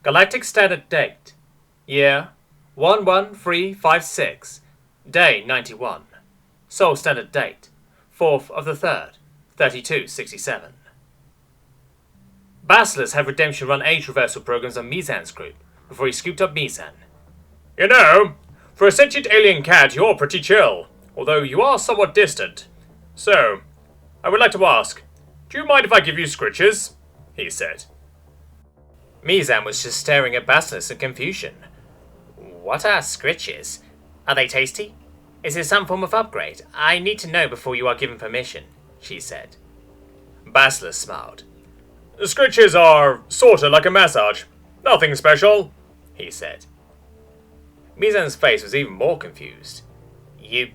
Galactic Standard Date. Year 11356. Day 91. Sol Standard Date 4th of the 3rd, 3267. Basilisk had Redemption run age reversal programs on Mizan's group before he scooped up Mizan. You know, for a sentient alien cat, you're pretty chill, although you are somewhat distant. So, I would like to ask, do you mind if I give you scritches? He said. Mizan was just staring at Basilisk in confusion. What are scritches? Are they tasty? Is it some form of upgrade? I need to know before you are given permission, she said. Basilisk smiled. Scritches are sorta like a massage. Nothing special, he said. Mizan's face was even more confused. You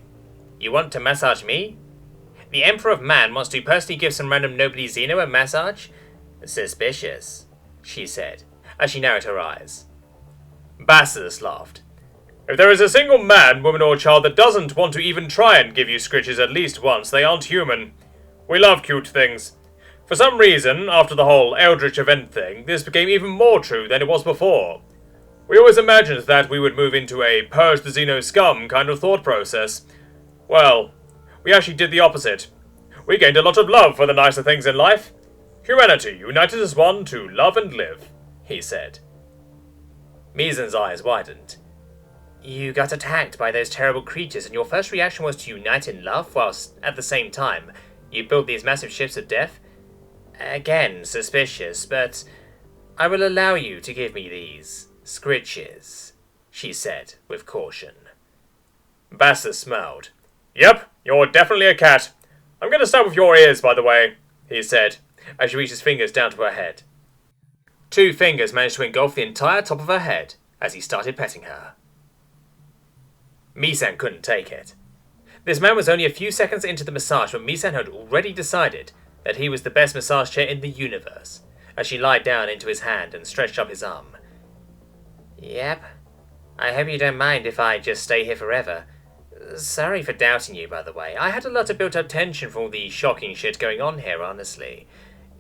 want to massage me? The Emperor of Man wants to personally give some random nobody Xeno a massage? Suspicious, she said, as she narrowed her eyes. Basilisk laughed. If there is a single man, woman, or child that doesn't want to even try and give you scritches at least once, they aren't human. We love cute things. For some reason, after the whole Eldritch event thing, this became even more true than it was before. We always imagined that we would move into a purge the Xeno scum kind of thought process. Well, we actually did the opposite. We gained a lot of love for the nicer things in life. Humanity united as one to love and live, he said. Mizan's eyes widened. You got attacked by those terrible creatures and your first reaction was to unite in love whilst, at the same time, you built these massive ships of death? Again, suspicious, but I will allow you to give me these scritches, she said with caution. Basilisk smiled. Yep, you're definitely a cat. I'm going to start with your ears, by the way, he said, as she reached his fingers down to her head. 2 fingers managed to engulf the entire top of her head as he started petting her. Mizan couldn't take it. This man was only a few seconds into the massage when Mizan had already decided that he was the best massage chair in the universe, as she lied down into his hand and stretched up his arm. Yep. I hope you don't mind if I just stay here forever. Sorry for doubting you, by the way. I had a lot of built-up tension from all the shocking shit going on here, honestly.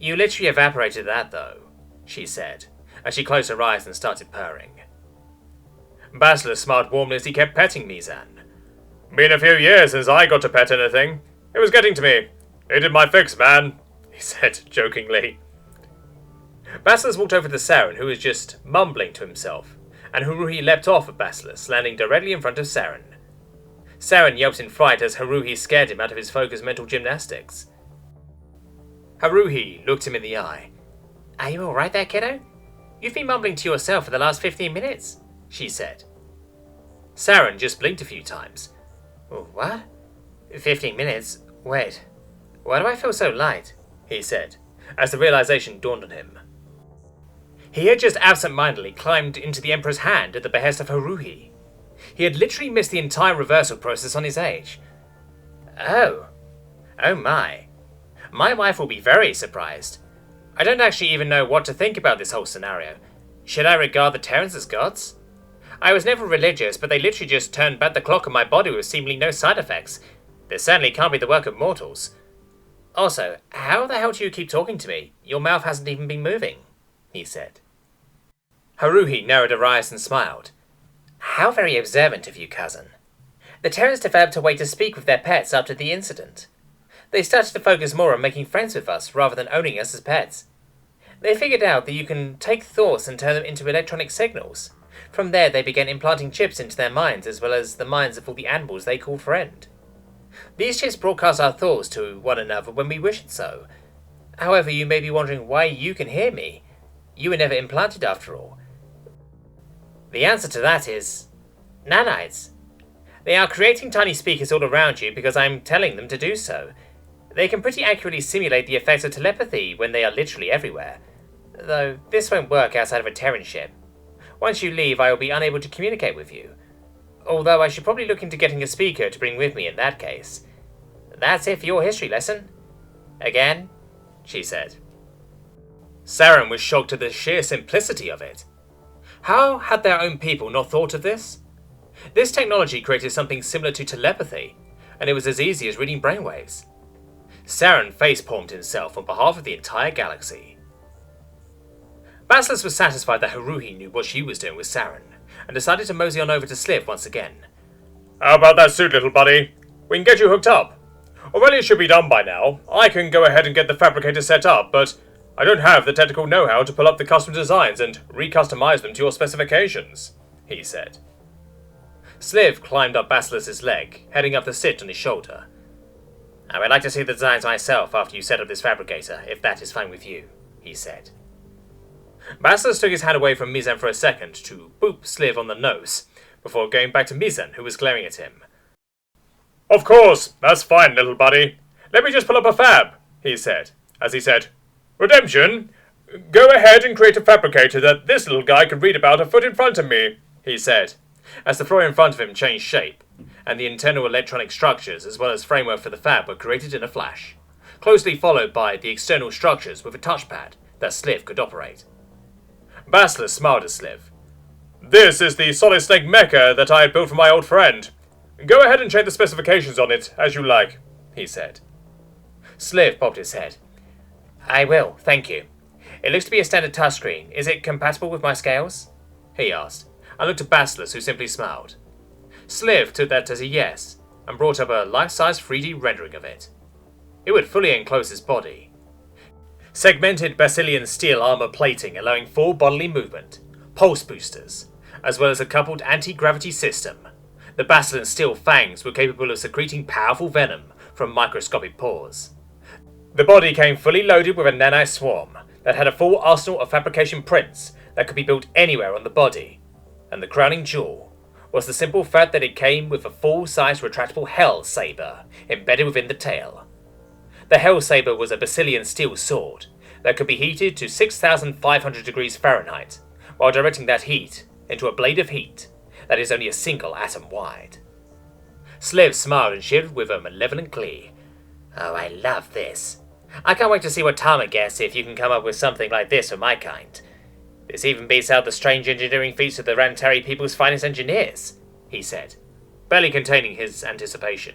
You literally evaporated that, though, she said, as she closed her eyes and started purring. Basilisk smiled warmly as he kept petting Mizan. Been a few years since I got to pet anything. It was getting to me. Needed my fix, man, he said jokingly. Basilisk walked over to Saren, who was just mumbling to himself, and Haruhi leapt off at Basilisk, landing directly in front of Saren. Saren yelped in fright as Haruhi scared him out of his focused mental gymnastics. Haruhi looked him in the eye. Are you alright there, kiddo? You've been mumbling to yourself for the last 15 minutes, she said. Saren just blinked a few times. What? 15 minutes? Wait. Why do I feel so light? He said, as the realization dawned on him. He had just absent-mindedly climbed into the Emperor's hand at the behest of Haruhi. He had literally missed the entire reversal process on his age. Oh my. My wife will be very surprised. I don't actually even know what to think about this whole scenario. Should I regard the Terrans as gods? I was never religious, but they literally just turned back the clock on my body with seemingly no side effects. This certainly can't be the work of mortals. Also, how the hell do you keep talking to me? Your mouth hasn't even been moving, he said. Haruhi narrowed her eyes and smiled. How very observant of you, cousin. The Terrans developed a way to speak with their pets after the incident. They started to focus more on making friends with us rather than owning us as pets. They figured out that you can take thoughts and turn them into electronic signals. From there, they began implanting chips into their minds as well as the minds of all the animals they called friend. These chips broadcast our thoughts to one another when we wish it so. However, you may be wondering why you can hear me. You were never implanted after all. The answer to that is nanites. They are creating tiny speakers all around you because I'm telling them to do so. They can pretty accurately simulate the effects of telepathy when they are literally everywhere. Though this won't work outside of a Terran ship. Once you leave, I will be unable to communicate with you. Although I should probably look into getting a speaker to bring with me in that case. That's it for your history lesson. Again, she said. Saren was shocked at the sheer simplicity of it. How had their own people not thought of this? This technology created something similar to telepathy, and it was as easy as reading brainwaves. Saren facepalmed himself on behalf of the entire galaxy. Basilisk was satisfied that Haruhi knew what she was doing with Saren, and decided to mosey on over to Sliv once again. How about that suit, little buddy? We can get you hooked up. Already it should be done by now. I can go ahead and get the fabricator set up, but I don't have the technical know-how to pull up the custom designs and recustomize them to your specifications, he said. Sliv climbed up Basilisk's leg, heading up the sit on his shoulder. I would like to see the designs myself after you set up this fabricator, if that is fine with you, he said. Basilisk took his hand away from Mizan for a second to boop Sliv on the nose, before going back to Mizan, who was glaring at him. Of course, that's fine, little buddy. Let me just pull up a fab, he said, as he said, Redemption, go ahead and create a fabricator that this little guy can read about a foot in front of me, he said, as the floor in front of him changed shape, and the internal electronic structures as well as framework for the fab were created in a flash, closely followed by the external structures with a touchpad that Sliv could operate. Basilisk smiled at Sliv. This is the solid snake mecha that I had built for my old friend. Go ahead and check the specifications on it, as you like, he said. Sliv bobbed his head. I will, thank you. It looks to be a standard touchscreen. Is it compatible with my scales? He asked, and looked at Basilisk, who simply smiled. Sliv took that as a yes, and brought up a life-size 3D rendering of it. It would fully enclose his body. Segmented Basilian steel armor plating allowing full bodily movement, pulse boosters, as well as a coupled anti-gravity system. The Basilian steel fangs were capable of secreting powerful venom from microscopic pores. The body came fully loaded with a nanite swarm that had a full arsenal of fabrication prints that could be built anywhere on the body, and the crowning jewel was the simple fact that it came with a full-size retractable Hell Saber embedded within the tail. The Hell Saber was a Basilian steel sword that could be heated to 6,500 degrees Fahrenheit, while directing that heat into a blade of heat that is only a single atom wide. Sliv smiled and shivered with a malevolent glee. Oh, I love this. I can't wait to see what Tama gets if you can come up with something like this for my kind. This even beats out the strange engineering feats of the Rantari people's finest engineers, he said, barely containing his anticipation.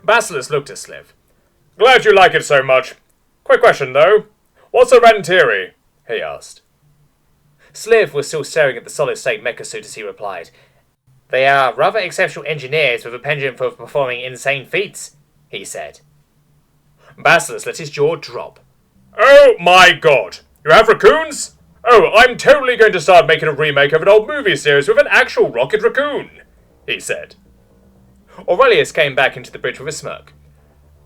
Basilisk looked at Sliv. Glad you like it so much. Quick question, though. What's a Rantari? He asked. Sliv was still staring at the solid-state mecha suit as he replied. They are rather exceptional engineers with a penchant for performing insane feats, he said. Basilisk let his jaw drop. Oh my god! You have raccoons? Oh, I'm totally going to start making a remake of an old movie series with an actual rocket raccoon, he said. Aurelius came back into the bridge with a smirk.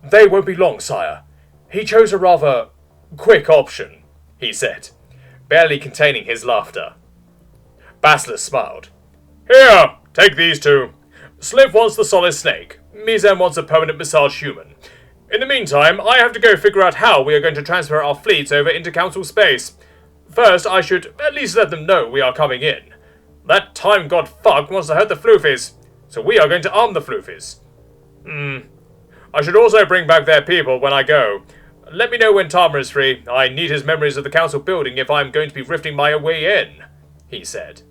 They won't be long, sire. He chose a rather quick option, he said, barely containing his laughter. Basilisk smiled. Here, take these two. Sliv wants the solid snake. Mizan wants a permanent massage human. In the meantime, I have to go figure out how we are going to transfer our fleets over into council space. First, I should at least let them know we are coming in. That time god fuck wants to hurt the floofies, so we are going to arm the floofies. I should also bring back their people when I go. Let me know when Tama is free. I need his memories of the council building if I'm going to be rifting my way in, he said.